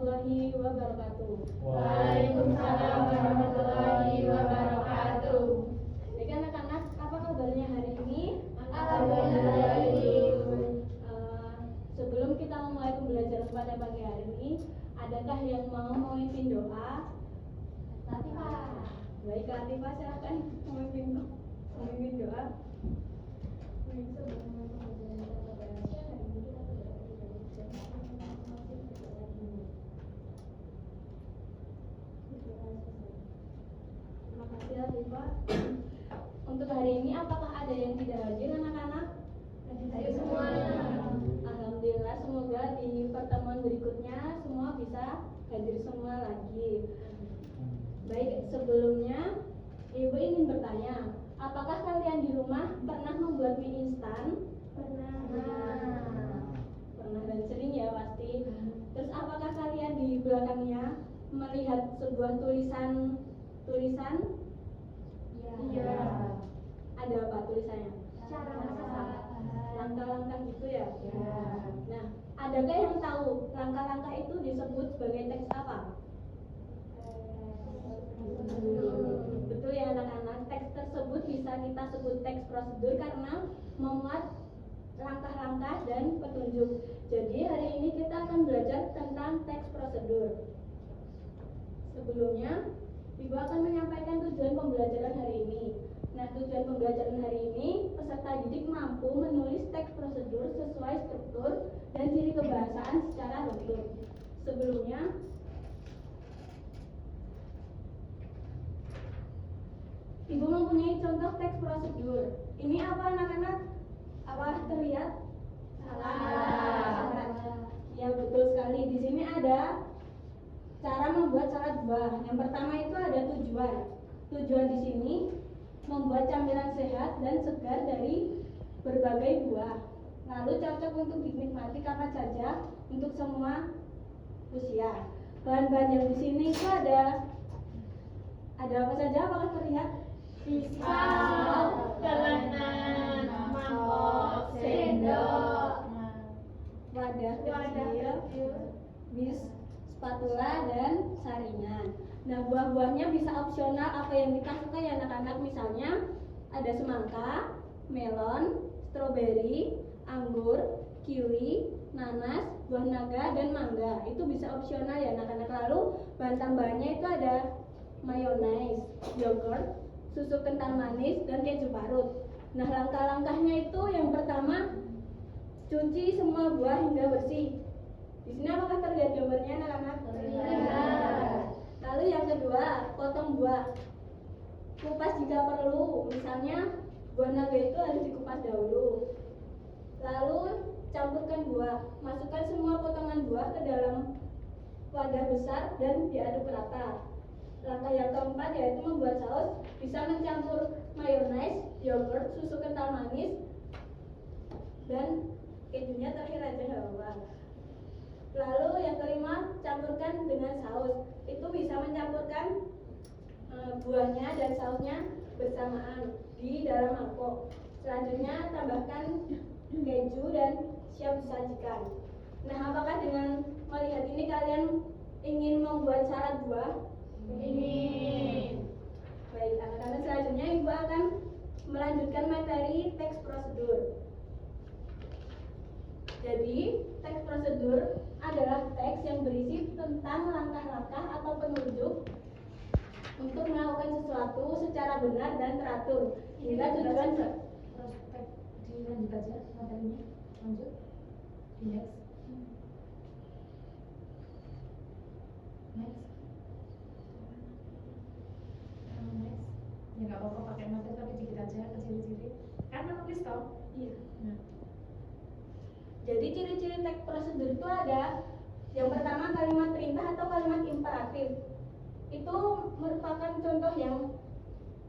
warahmatullahi wabarakatuh. Waalaikumsalam warahmatullahi wabarakatuh. Baik anak-anak, apa kabarnya hari ini? Alhamdulillah. Sebelum kita memulai pembelajaran pada pagi hari ini, adakah yang mau memimpin doa? Baik, Kak Latifah, silakan memimpin doa. Terima kasih, Latifah. Untuk hari ini, apakah ada yang tidak hadir, anak-anak? Hadir semua. Alhamdulillah, semoga di pertemuan berikutnya semua bisa hadir semua lagi. Baik, sebelumnya Ibu ingin bertanya, apakah kalian di rumah pernah membuat mie instan? Pernah dan sering ya pasti. Terus apakah kalian di belakangnya melihat sebuah tulisan? Iya. Ada apa tulisannya? Cara masak. Langkah-langkah gitu ya? Ya. Nah, adakah yang tahu langkah-langkah itu disebut sebagai teks apa? Betul ya anak-anak, teks tersebut bisa kita sebut teks prosedur karena memuat langkah-langkah dan petunjuk. Jadi hari ini kita akan belajar tentang teks prosedur. Sebelumnya, Ibu akan menyampaikan tujuan pembelajaran hari ini. Nah, tujuan pembelajaran hari ini, peserta didik mampu menulis teks prosedur sesuai struktur dan ciri kebahasaan secara runtut. Sebelumnya, Ibu mempunyai contoh teks prosedur. Ini apa anak-anak? Apa terlihat? Salah. Ya, betul sekali. Di sini ada cara membuat salad buah. Yang pertama itu ada tujuan. Tujuan di sini membuat camilan sehat dan segar dari berbagai buah. Lalu cocok untuk dinikmati kapan saja untuk semua usia. Bahan-bahan yang di sini itu ada apa saja? Apakah terlihat? Pisau, telenan, mangkok, sendok, wadah kecil, bis, spatula, dan saringan. Nah, buah-buahnya bisa opsional apa yang kita suka ya anak-anak. Misalnya ada semangka, melon, stroberi, anggur, kiwi, nanas, buah naga, dan mangga. Itu bisa opsional ya anak-anak. Lalu bahan tambahannya itu ada mayonaise, yogurt, susu kental manis, dan keju parut. Nah, langkah-langkahnya itu yang pertama, cuci semua buah hingga bersih. Di sini apakah terlihat gambarnya anak-anak? Terlihat. Lalu yang kedua, potong buah. Kupas jika perlu. Misalnya buah naga itu harus dikupas dahulu. Lalu campurkan buah. Masukkan semua potongan buah ke dalam wadah besar dan diaduk rata. Langkah yang keempat yaitu membuat saus. Bisa mencampur mayonaise, yogurt, susu kental manis, dan kejunya terakhir aja nggak apa-apa. Lalu yang kelima, campurkan dengan saus. Itu bisa mencampurkan buahnya dan sausnya bersamaan di dalam mangkok. Selanjutnya tambahkan keju dan siap disajikan. Nah, apakah dengan melihat ini kalian ingin membuat salad buah? Ini. Baik, anak-anak, selanjutnya Ibu akan melanjutkan materi teks prosedur. Jadi, teks prosedur adalah teks yang berisi tentang langkah-langkah atau penunjuk untuk melakukan sesuatu secara benar dan teratur hingga tujuan. Prospek dilanjut aja materinya. Lanjut. Next. Next. Next. Ya nggak apa-apa pakai materi tapi dikit aja ke ciri-ciri. Kan menulis toh? Iya. Nah. Jadi ciri-ciri teks prosedur itu ada yang pertama kalimat perintah atau kalimat imperatif. Itu merupakan contoh yang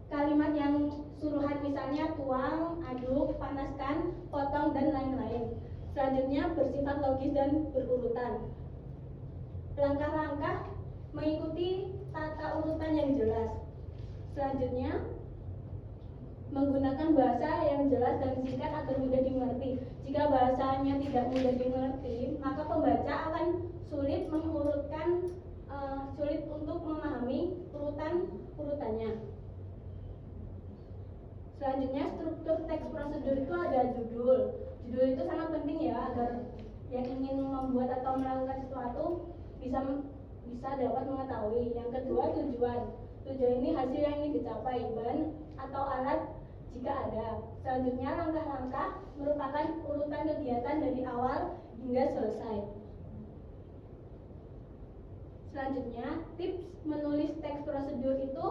kalimat yang suruhan, misalnya tuang, aduk, panaskan, potong, dan lain-lain. Selanjutnya bersifat logis dan berurutan. Langkah-langkah mengikuti tata urutan yang jelas. Selanjutnya menggunakan bahasa yang jelas dan singkat agar mudah dimengerti. Jika bahasanya tidak mudah dimengerti, maka pembaca akan sulit mengurutkan Selanjutnya struktur teks prosedur itu ada judul. Judul itu sangat penting ya agar yang ingin membuat atau melakukan sesuatu bisa dapat mengetahui. Yang kedua tujuan. Tujuan ini hasil yang ingin dicapai, bahan atau alat jika ada. Selanjutnya langkah-langkah merupakan urutan kegiatan dari awal hingga selesai. Selanjutnya tips menulis teks prosedur itu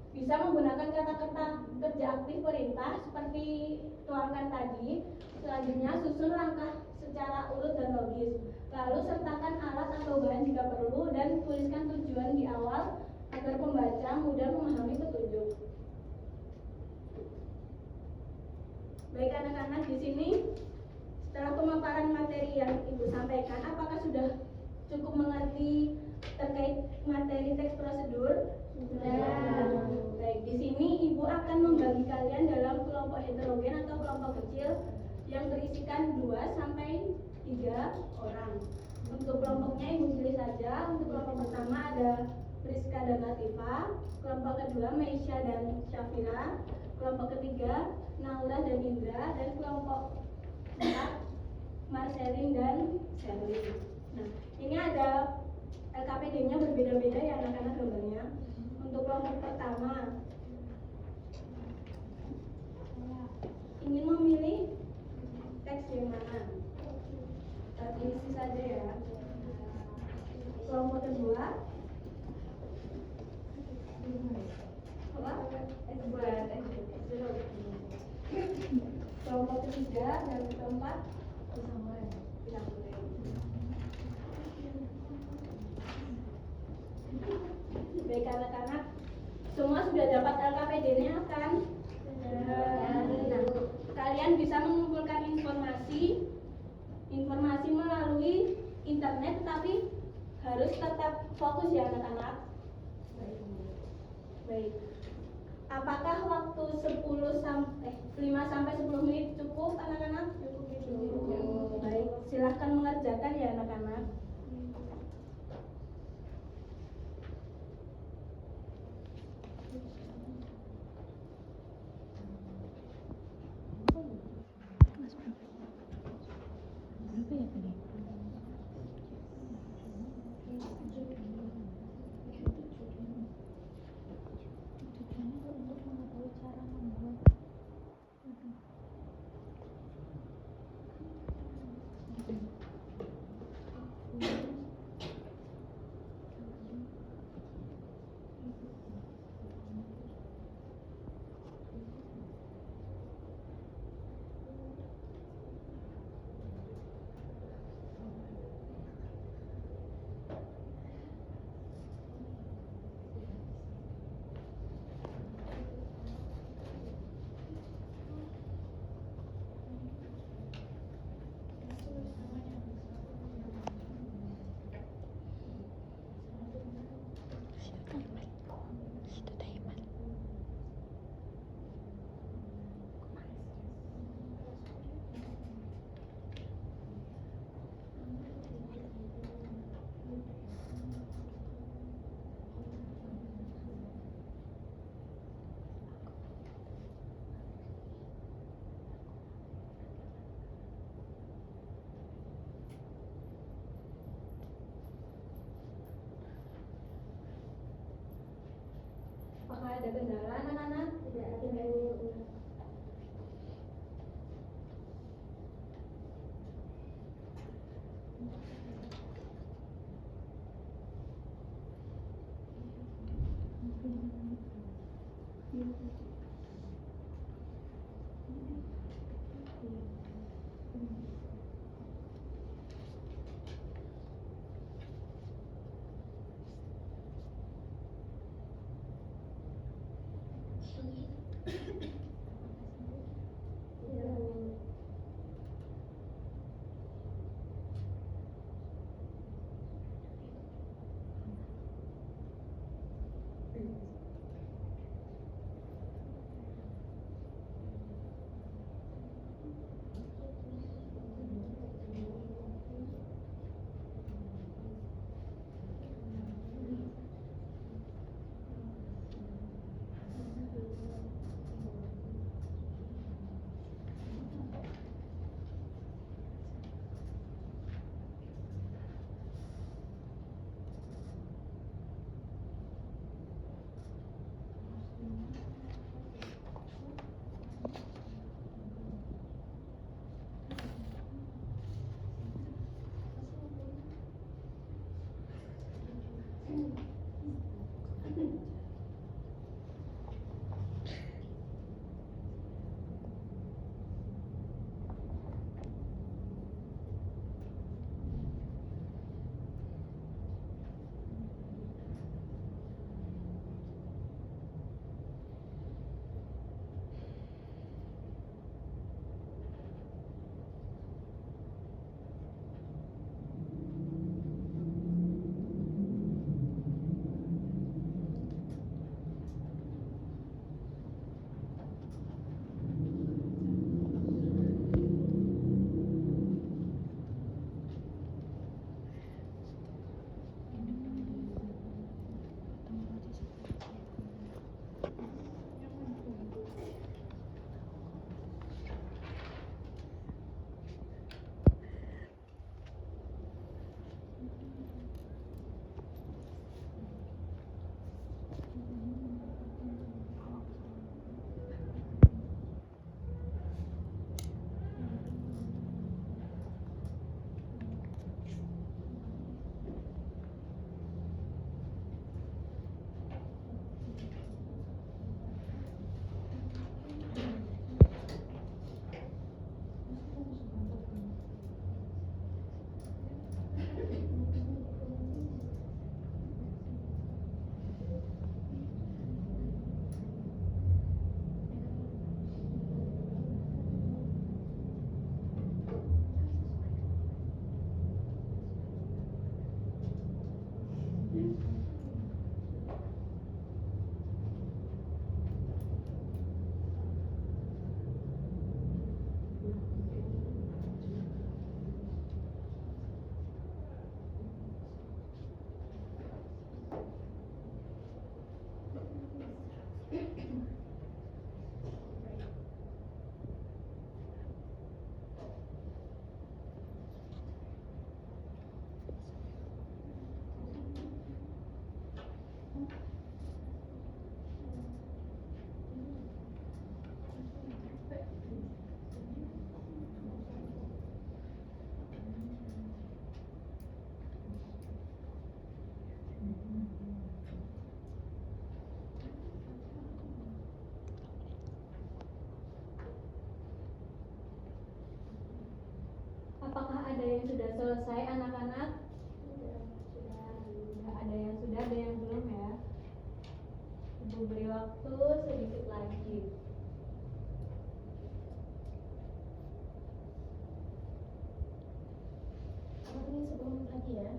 bisa menggunakan kata-kata kerja aktif perintah seperti tuangkan tadi. Selanjutnya susun langkah secara urut dan logis. Lalu sertakan alat atau bahan jika perlu dan tuliskan tujuan di awal agar pembaca mudah memahami petunjuk. Baik anak-anak, di sini setelah pemaparan materi yang Ibu sampaikan, apakah sudah cukup mengerti terkait materi teks prosedur? Sudah. Baik, di sini Ibu akan membagi kalian dalam kelompok heterogen atau kelompok kecil yang berisikan 2 sampai 3 orang. Untuk kelompoknya Ibu pilih saja. Untuk kelompok pertama ada Priska dan Latifa, kelompok kedua Meisya dan Syafira, kelompok ketiga Naura dan Indra, dan kelompok 4 Marcelin dan Sherly. Nah, ini ada LKPD-nya berbeda-beda ya anak-anak gambarnya. Untuk kelompok pertama ingin memilih teks yang mana? Isi saja ya. Kelompok kedua kelompok ketiga dan keempat baik anak-anak, semua sudah dapat LKPD-nya kan? Nah, kalian bisa mengumpulkan informasi melalui internet, tapi harus tetap fokus ya anak-anak. Baik. Apakah waktu 5 sampai 10 menit cukup anak-anak? Cukup. Baik, silahkan mengerjakan ya anak-anak. Apakah ada kendala anak-anak? Tidak ada. selesai anak-anak? Ada yang sudah, ada yang belum ya. Ibu beri waktu sedikit lagi. Aku ini 10 menit lagi ya.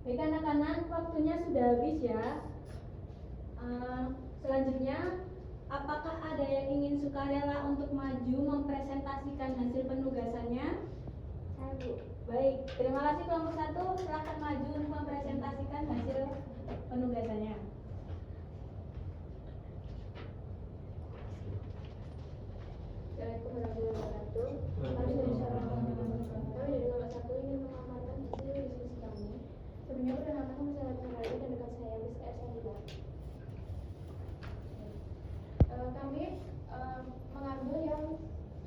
Baik anak-anak, waktunya sudah habis ya. Selanjutnya, apakah ada yang ingin sukarela untuk maju mempresentasikan hasil penugasannya? Saya Bu. Baik, terima kasih kelompok 1. Silakan maju untuk mempresentasikan hasil penugasannya. Assalamualaikum warahmatullahi wabarakatuh. Kami dari kelompok 1 ingin memaparkan hasil diskusi kami. Sebelumnya perkenalkan saya Nurhayati dan dekat saya Miss Ersandila. Kami mengambil yang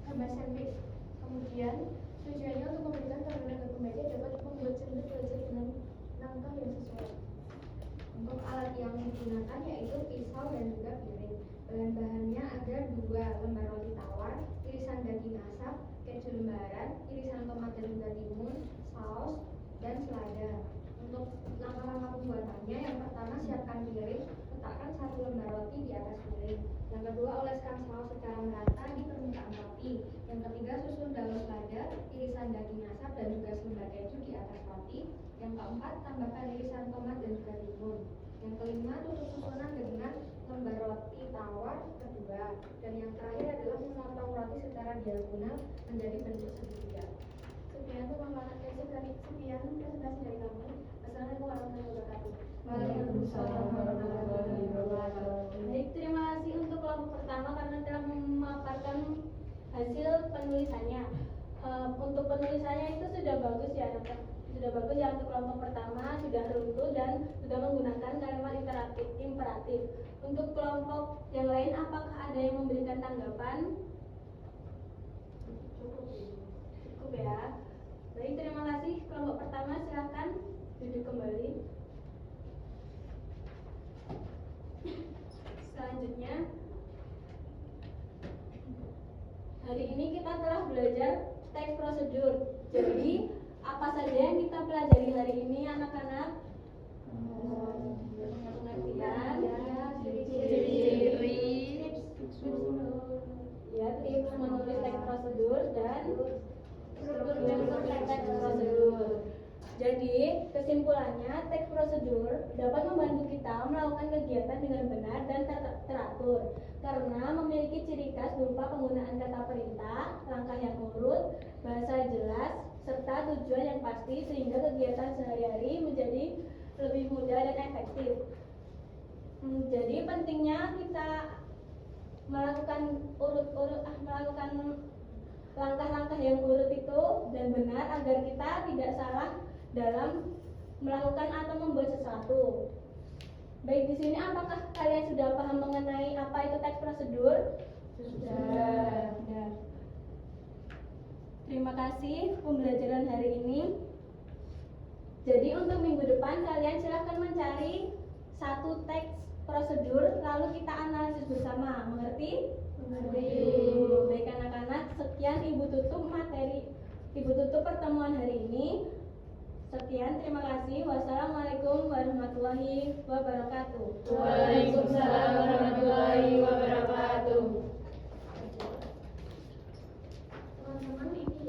gambar sandwich. Kemudian tujuannya untuk memberikan sarana dan pembaca dapat membuat sandwich belajar dengan langkah yang sesuai. Untuk alat yang digunakan yaitu pisau dan juga piring. Bahan-bahannya ada 2 lembar roti tawar, irisan daging asap, keju lembaran, irisan tomat dan juga timun, saus, dan selada. Untuk langkah-langkah pembuatannya, yang pertama siapkan piring, letakkan 1 lembar roti di atas piring. Yang kedua, oleskan saus secara merata di permukaan roti. Yang ketiga, susun daun selada, irisan daging asap dan juga selembar keju di atas roti. Yang keempat, tambahkan irisan tomat dan juga timun. Yang kelima, tutup susunan dengan lembar roti tawar kedua. Dan yang terakhir adalah memotong roti secara diagonal menjadi bentuk segitiga. Sekian presentasi dari kami. Wassalamualaikum warahmatullahi wabarakatuh. Waalaikumsalam warahmatullahi wabarakatuh. Baik, terima kasih untuk kelompok pertama karena telah memaparkan hasil penulisannya. Untuk penulisannya itu sudah bagus ya, sudah bagus ya untuk kelompok pertama, sudah runtuh dan sudah menggunakan kalimat imperatif. Untuk kelompok yang lain, apakah ada yang memberikan tanggapan? Cukup ya. Baik, terima kasih. Kelompok pertama silakan duduk kembali. Selanjutnya, hari ini kita telah belajar teks prosedur. Jadi, apa saja yang kita pelajari hari ini anak-anak? Pengertian, ciri-ciri, ya, tips menulis teks prosedur dan struktur bentuk teks prosedur. Jadi, kesimpulannya, teks prosedur dapat membantu kita melakukan kegiatan dengan benar dan teratur karena memiliki ciri khas berupa penggunaan kata perintah, langkah yang urut, bahasa jelas, serta tujuan yang pasti sehingga kegiatan sehari-hari menjadi lebih mudah dan efektif. Jadi pentingnya kita melakukan melakukan langkah-langkah yang urut itu dan benar agar kita tidak salah dalam melakukan atau membuat sesuatu. Baik, di sini apakah kalian sudah paham mengenai apa itu teks prosedur? Sudah. Terima kasih pembelajaran hari ini. Jadi untuk minggu depan kalian silahkan mencari satu teks prosedur lalu kita analisis bersama. Mengerti? Mengerti. Baik anak-anak, sekian Ibu tutup pertemuan hari ini. Sekian, terima kasih. Wassalamualaikum warahmatullahi wabarakatuh. Waalaikumsalam warahmatullahi wabarakatuh.